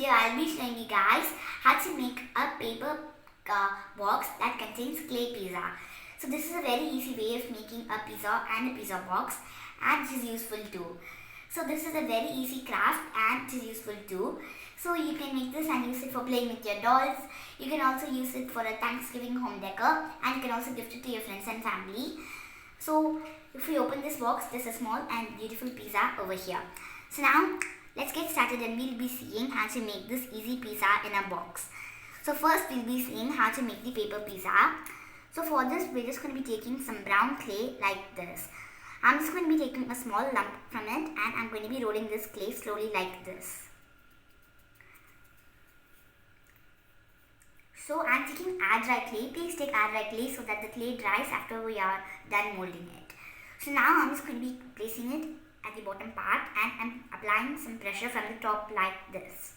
video I'll be showing you guys how to make a paper box that contains clay pizza. So this is a very easy way of making a pizza and a pizza box, and it is useful too. So this is a very easy craft and it is useful too. So you can make this and use it for playing with your dolls. You can also use it for a Thanksgiving home decor, and you can also gift it to your friends and family. So if we open this box, there's a small and beautiful pizza over here. So now let's get started, and we'll be seeing how to make this easy pizza in a box. So first we'll be seeing how to make the paper pizza. So for this we're just going to be taking some brown clay like this. I'm just going to be taking a small lump from it, and I'm going to be rolling this clay slowly like this. So I'm taking air dry clay. Please take air dry clay so that the clay dries after we are done molding it. So now I'm just going to be placing it at the bottom part, and I'm applying some pressure from the top like this.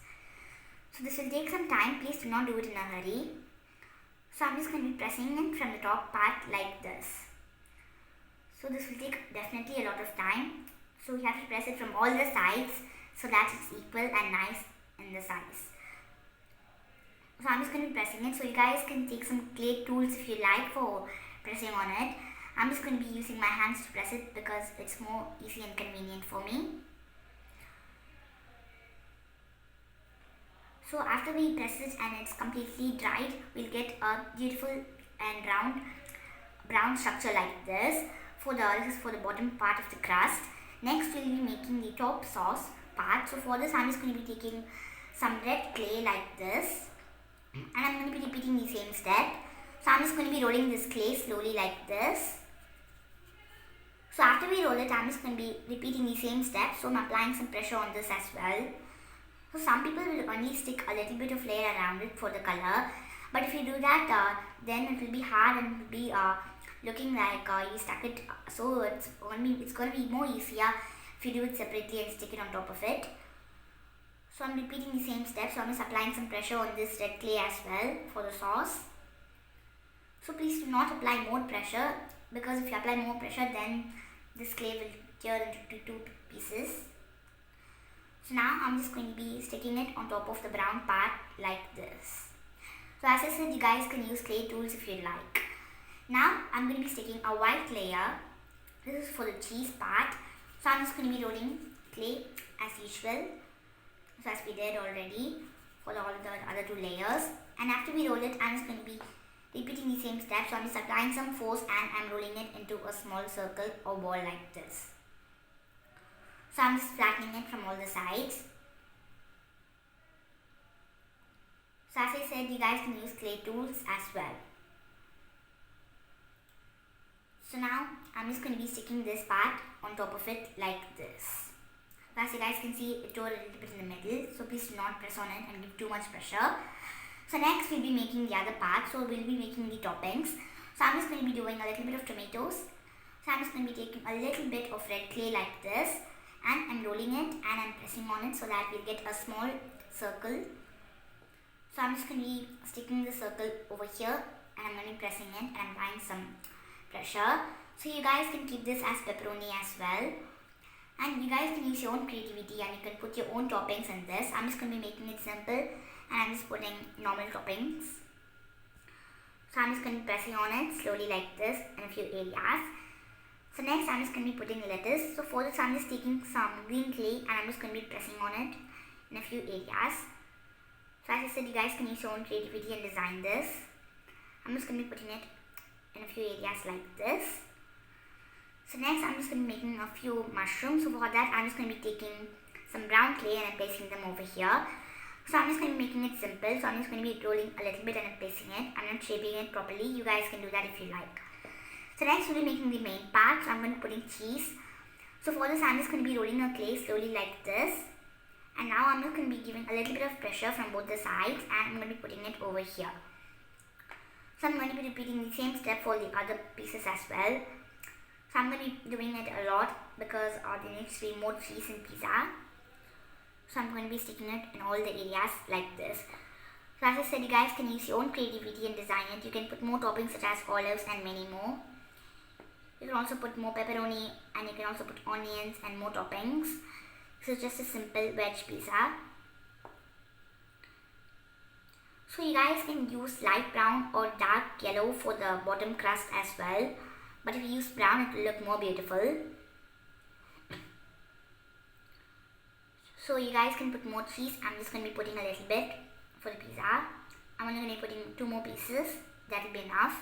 So this will take some time. Please do not do it in a hurry. So I'm just going to be pressing it from the top part like this. So this will take definitely a lot of time. So you have to press it from all the sides so that it's equal and nice in the size. So I'm just going to be pressing it. So you guys can take some clay tools if you like for pressing on it. I'm just going to be using my hands to press it because it's more easy and convenient for me. So after we press it and it's completely dried, we'll get a beautiful and round brown structure like this. This is for the bottom part of the crust. Next we'll be making the top sauce part. So for this I'm just going to be taking some red clay like this, and I'm going to be repeating the same step. So I'm just going to be rolling this clay slowly like this. So after we roll it, I'm just going to be repeating the same step. So I'm applying some pressure on this as well. So some people will only stick a little bit of layer around it for the color, but if you do that, then it will be hard and it will be looking like you stuck it. So it's going to be more easier if you do it separately and stick it on top of it. So I'm repeating the same step. So I'm just applying some pressure on this red clay as well for the sauce. So please do not apply more pressure, because if you apply more pressure, then this clay will tear into two pieces. So now I'm just going to be sticking it on top of the brown part like this. So as I said, you guys can use clay tools if you like. Now I'm going to be sticking a white layer. This is for the cheese part. So I'm just going to be rolling clay as usual. So as we did already for all the other two layers. And after we roll it, I'm just going to be repeating the same steps. So I'm just applying some force and I'm rolling it into a small circle or ball like this. So I'm just flattening it from all the sides. So as I said, you guys can use clay tools as well. So now I'm just going to be sticking this part on top of it like this. So as you guys can see, it tore a little bit in the middle. So please do not press on it and give too much pressure. So next we'll be making the other part. So we'll be making the toppings. So I'm just going to be doing a little bit of tomatoes. So I'm just going to be taking a little bit of red clay like this, and I'm rolling it and I'm pressing on it so that we'll get a small circle. So I'm just going to be sticking the circle over here, and I'm going to be pressing it and I'm applying some pressure. So you guys can keep this as pepperoni as well, and you guys can use your own creativity and you can put your own toppings in this. I'm just going to be making it simple, and I'm just putting normal toppings. So I'm just going to be pressing on it slowly like this in a few areas. So next I'm just going to be putting lettuce. So for this I'm just taking some green clay and I'm just going to be pressing on it in a few areas. So as I said, you guys can use your own creativity and design this. I'm just going to be putting it in a few areas like this. So next I'm just going to be making a few mushrooms. So for that I'm just going to be taking some brown clay and I'm placing them over here. So I'm just going to be making it simple. So I'm just going to be rolling a little bit and I'm placing it. I'm not shaping it properly. You guys can do that if you like. So next we'll be making the main part. So I'm going to put in cheese. So for this I'm just going to be rolling a clay slowly like this. And now I'm just going to be giving a little bit of pressure from both the sides, and I'm going to be putting it over here. So I'm going to be repeating the same step for the other pieces as well. So I'm going to be doing it a lot because there needs to be more cheese in pizza. So I'm going to be sticking it in all the areas like this. So as I said, you guys can use your own creativity and design it. You can put more toppings such as olives and many more. You can also put more pepperoni, and you can also put onions and more toppings. So just a simple veg pizza. So you guys can use light brown or dark yellow for the bottom crust as well. But if you use brown, it will look more beautiful. So you guys can put more cheese. I'm just going to be putting a little bit for the pizza. I'm only going to be putting 2 more pieces. That will be enough.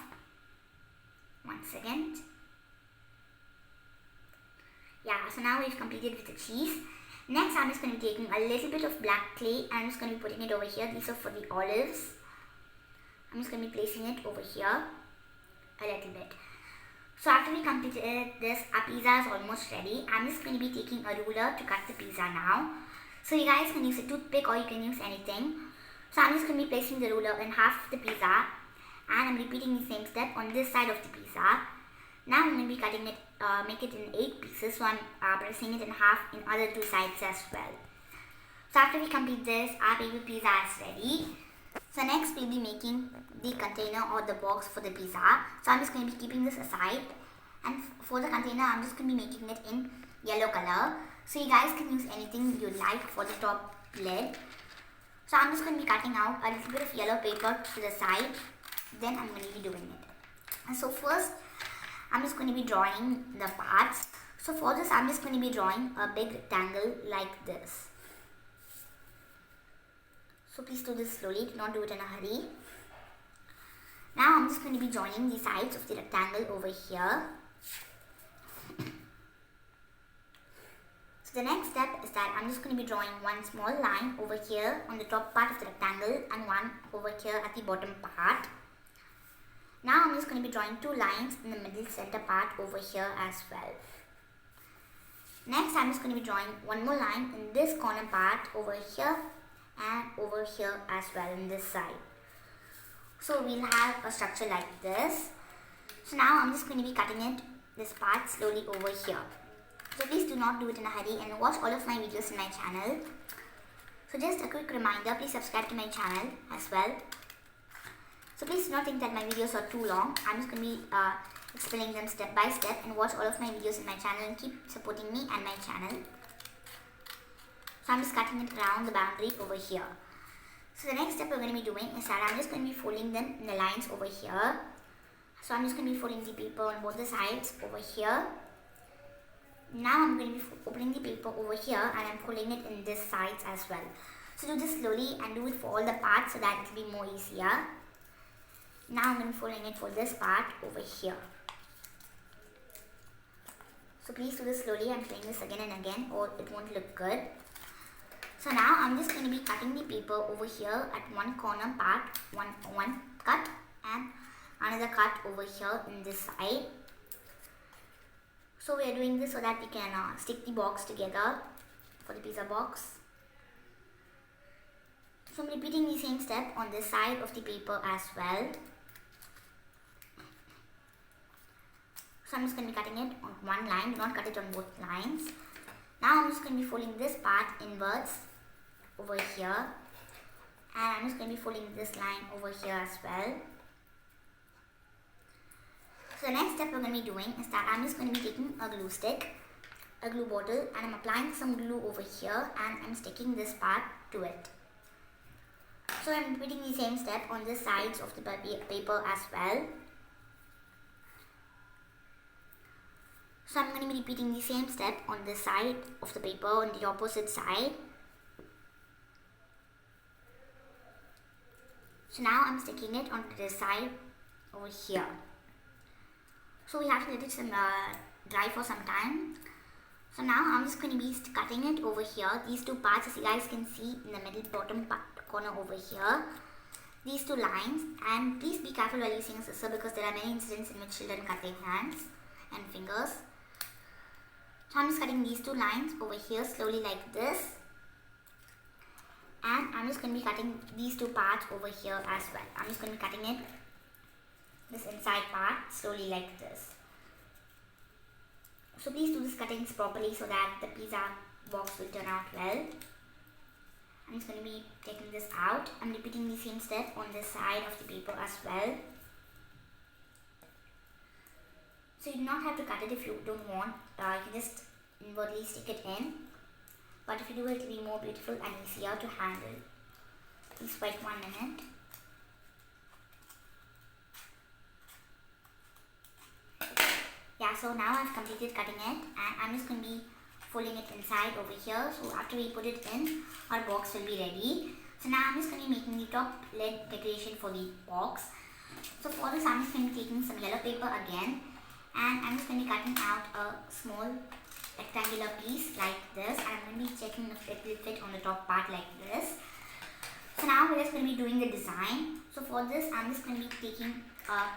1 second. Yeah, so now we've completed with the cheese. Next, I'm just going to be taking a little bit of black clay. I'm just going to be putting it over here. These are for the olives. I'm just going to be placing it over here a little bit. So after we completed this, our pizza is almost ready. I'm just going to be taking a ruler to cut the pizza now. So you guys can use a toothpick or you can use anything. So I'm just going to be placing the ruler in half of the pizza. And I'm repeating the same step on this side of the pizza. Now I'm going to be cutting it, make it in 8 pieces. So I'm pressing it in half in other 2 sides as well. So after we complete this, our baby pizza is ready. So next we'll be making the container or the box for the pizza. So I'm just going to be keeping this aside. And for the container, I'm just going to be making it in yellow color. So you guys can use anything you like for the top lid. So I'm just going to be cutting out a little bit of yellow paper to the side. Then I'm going to be doing it. And so first, I'm just going to be drawing the parts. So for this, I'm just going to be drawing a big rectangle like this. So please do this slowly, do not do it in a hurry. Now I'm just going to be joining the sides of the rectangle over here. So the next step is that I'm just going to be drawing one small line over here on the top part of the rectangle and one over here at the bottom part. Now I'm just going to be drawing 2 lines in the middle center part over here as well. Next I'm just going to be drawing one more line in this corner part over here and over here as well in this side. So we'll have a structure like this. So now I'm just going to be cutting this part slowly over here. So please do not do it in a hurry and watch all of my videos in my channel. So just a quick reminder, please subscribe to my channel as well. So please do not think that my videos are too long. I'm just going to be explaining them step by step, and watch all of my videos in my channel and keep supporting me and my channel. So I'm just cutting it around the boundary over here. So the next step we're going to be doing is that I'm just going to be folding them in the lines over here. So I'm just going to be folding the paper on both the sides over here. Now I'm going to be opening the paper over here and I'm folding it in this sides as well. So do this slowly and do it for all the parts so that it will be more easier. Now I'm going to be folding it for this part over here. So please do this slowly. I'm doing this again and again or it won't look good. So now I'm just going to be cutting the paper over here at one corner part, one cut, and another cut over here in this side. So we are doing this so that we can stick the box together for the pizza box. So I'm repeating the same step on this side of the paper as well. So I'm just going to be cutting it on one line, do not cut it on both lines. Now I'm just going to be folding this part inwards over here, and I'm just going to be folding this line over here as well. So the next step we're going to be doing is that I'm just going to be taking a glue stick, a glue bottle, and I'm applying some glue over here and I'm sticking this part to it. So I'm repeating the same step on the sides of the paper as well. So I'm going to be repeating the same step on this side of the paper on the opposite side. So now I'm sticking it onto this side over here. So we have to let it dry for some time. So now I'm just going to be cutting it over here. These 2 parts, as you guys can see in the middle bottom corner over here. These 2 lines, and please be careful while using a scissor because there are many incidents in which children cut their hands and fingers. So I'm just cutting these 2 lines over here slowly like this. And I'm just going to be cutting these 2 parts over here as well. I'm just going to be cutting it, this inside part, slowly like this. So please do this cuttings properly so that the pizza box will turn out well. I'm just going to be taking this out. I'm repeating the same step on this side of the paper as well. So you do not have to cut it if you don't want. You can just inwardly stick it in. But if you do it, will be more beautiful and easier to handle. Please wait 1 minute. So now I've completed cutting it, and I'm just going to be folding it inside over here. So after we put it in, our box will be ready. So now I'm just going to be making the top lid decoration for the box. So for this, I'm just going to be taking some yellow paper again, and I'm just going to be cutting out a small rectangular piece like this, and I'm going to be checking if it will fit on the top part like this. So now we're just going to be doing the design. So for this, I'm just going to be taking a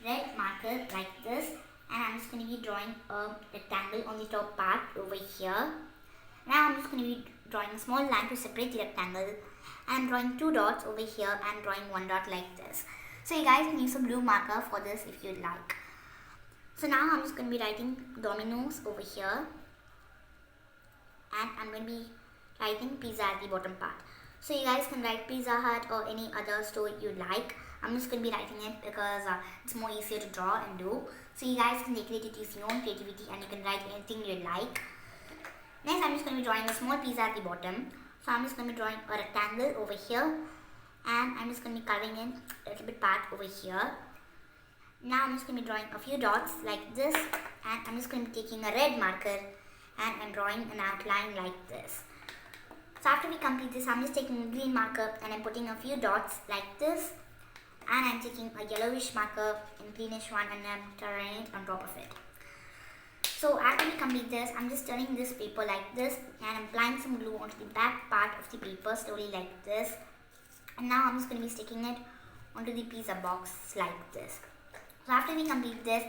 red marker like this, and I'm just going to be drawing a rectangle on the top part over here. Now I'm just going to be drawing a small line to separate the rectangle, and drawing 2 dots over here and drawing 1 dot like this. So you guys can use a blue marker for this if you'd like. So now I'm just going to be writing Domino's over here, and I'm going to be writing pizza at the bottom part. So you guys can write Pizza Hut or any other store you like. I'm just going to be writing it because it's more easier to draw and do. So you guys can decorate it using your own creativity, and you can write anything you like. Next, I'm just going to be drawing a small pizza at the bottom. So I'm just going to be drawing a rectangle over here, and I'm just going to be coloring in a little bit part over here. Now I'm just going to be drawing a few dots like this, and I'm just going to be taking a red marker, and I'm drawing an outline like this. So after we complete this, I'm just taking a green marker, and I'm putting a few dots like this, and I'm taking a yellowish marker and greenish one, and I'm drawing it on top of it. So after we complete this, I'm just turning this paper like this, and I'm applying some glue onto the back part of the paper slowly like this. And now I'm just going to be sticking it onto the pizza box like this. So after we complete this,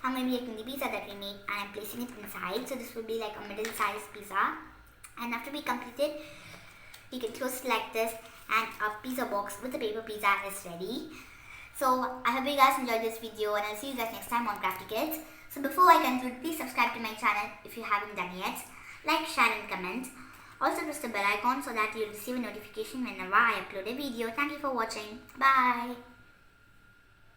I'm going to be taking the pizza that we made, and I'm placing it inside. So this will be like a middle-sized pizza. And after we complete it, you can close it like this, and our pizza box with the paper pizza is ready. So I hope you guys enjoyed this video, and I'll see you guys next time on Crafty Kids. So before I conclude, please subscribe to my channel if you haven't done yet. Like, share and comment. Also press the bell icon so that you'll receive a notification whenever I upload a video. Thank you for watching. Bye.